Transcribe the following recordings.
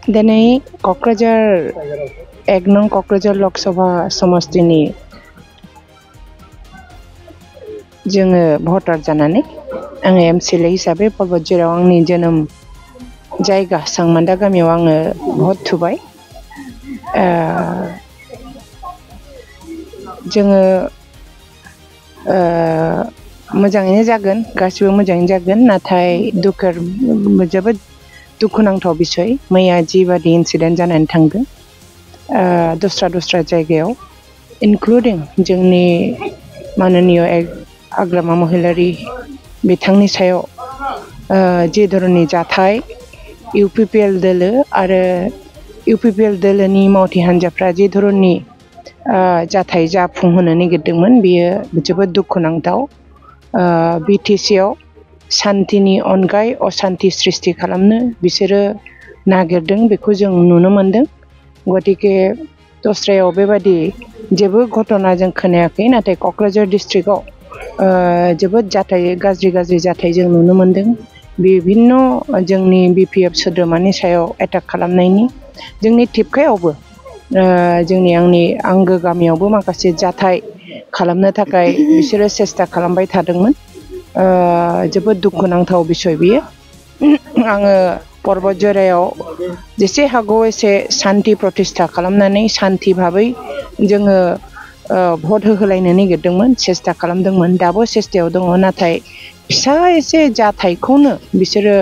दिनै क'क्राझार 1 नं क'क्राझार लकसभा समस्तिनि जोङो भटार जानानै आङो एमसिएलए हिसाबै पर्बत जेराव आंनि जोनोम जायगा सांमान्दा गामियाव आङो भट थुबाय। जोङो मोजाङैनो जागोन, गासिबो मोजाङैनो जागोन, नाथाय जोबोद दुखुनांथाव बिसय मैया जिबादि इनसिडेन्ट जानानै थांदों दस्रा जायगायाव, इनक्लुडिं जोंनि माननीय आग्रामा महिलारि बिथांनि सायाव जे धरननि जाथाय इउपिपिएल दोलो आरो इउपिपिएल दोलोनि मावथि हान्जाफ्रा जे धरननि जाथाय जाफुंहोनो नागिरदोंमोन बेयो जोबोद दुखुनांथाव। बिटिसिआव शान्तिनि अनगायै अशान्ति सृष्टि खालामनो बिसोरो नागिरदों, बेखौ जों नुनो मोनदों। गतिके दस्रायाव बेबादि जेबो घटना जों खोनायाखै, नाथाय क'क्राझार डिस्ट्रिक्टआव जोबोद गाज्रि जाथाय जों नुनो मोनदों। बिभिन्न जोंनि बिपिएफ सोद्रोमानि सायाव एटाक खालामनायनि, जोंनि टिपकायावबो जोंनि आंनि आंगो गामियावबो माखासे जाथाय खालामनो थाखाय बिसोरो सेस्था खालामबाय थादोंमोन। जोबोद दुखुनांथाव बिसय बियो। आङो पर्बत जरायाव जेसे हागौ एसे शान्ति प्रतिष्ठा खालामनानै शान्ति भाबै जोङो भट होहोलायनो नागिरदोंमोन, सेस्था खालामदोंमोन, दाबो सेस्थायाव दङ। नाथाय फिसा एसे जाथायखौनो बिसोरो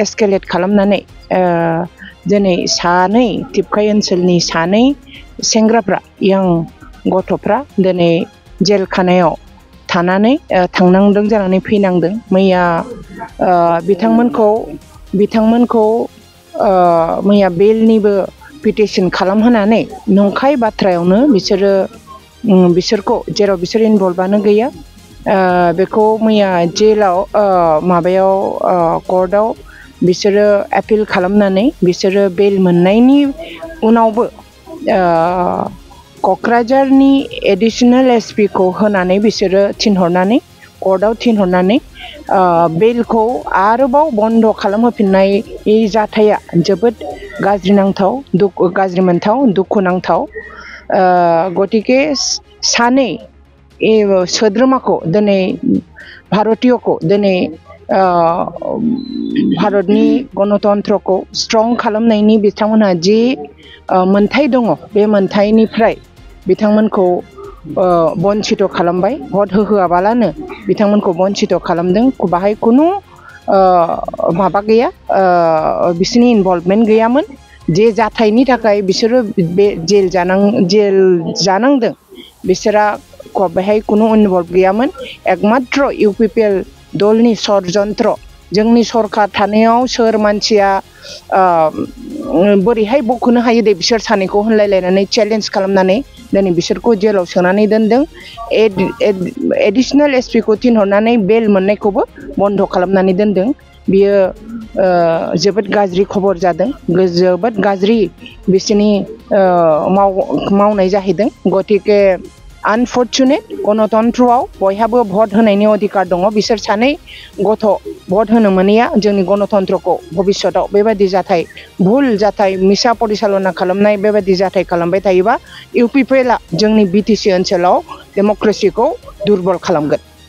एसकेलेट खालामनानै दिनै सानै टिपकाइ ओनसोलनि सानै सेंग्राफ्रा यां गथ'फ्रा दिनै जेलखानायाव थानानै थांनांदों जानानै फैनांदों। मैया बिथांमोनखौ मैया बेलनिबो पिटिसन खालामहोनानै नंखाय बाथ्रायावनो बिसोरखौ जेराव बिसोर इनभल्भआनो गैया बेखौ मैया जेलाव कर्टआव बिसोरो एपिल खालामनानै बिसोरो बेल मोननायनि उनावबो क'क्राझारनि एडिशनेल एसपि खौ होनानै बिसोरो कर्टआव थिनहरनानै बेलखौ आरोबाव बन्द खालामहोफिननाय जाथाया जोबोद गाज्रि मोनथाव, दुखुनांथाव। गतिके सानै सोद्रोमाखौ दिनै भारतीयखौ दिनै भारतनि गणतन्त्रखौ स्ट्रं खालामनायनि बिथांमोनहा जि मोन्थाय दङ, बे मोन्थायनिफ्राय बिथांमोनखौ बन्सित खालामबाय। भट होहोआबालानो बिथांमोनखौ बन्सित खालामदों। बाहाय खुनु माबा गैया, बिसोरनि इनभल्भमेन्ट गैयामोन। जे जाथायनि थाखाय बिसोरो बे जेल जानांदों बिसोरा बेहाय खुनु इनभल्भ गैयामोन। एकमात्र इउपिपिएल दलनि षड्यन्त्र, जोंनि सरकार थानायाव सोर मानसिया बोरैहाय बख'नो हायो दे बिसोर सानैखौ होनलायलायनानै चेलेन्ज खालामनानै दिनै बिसोरखौ जेलाव सोनानै दोनदों। एडिशनेल एसपि खौ थिनहरनानै बेल मोननायखौबो बन्द खालामनानै दोनदों। बियो जोबोद गाज्रि खबर जादों, जोबोद गाज्रि बिसोरनि मावनाय जाहैदों। गतिके आनफर्चुनेट, गणतन्त्रआव बयहाबो भट होनायनि अधिकार दङ। बिसोर सानै गथ' भट होनो मोनैया जोंनि गणतन्त्रखौ भबिष्यतआव बेबायदि जाथाय, भुल जाथाय, मिसा परिचालना खालामनाय बेबायदि जाथाय खालामबाय थायोबा इउपिपिएलआ जोंनि बिटिसि ओनसोलाव डेमक्रेसिखौ दुरबल खालामगोन।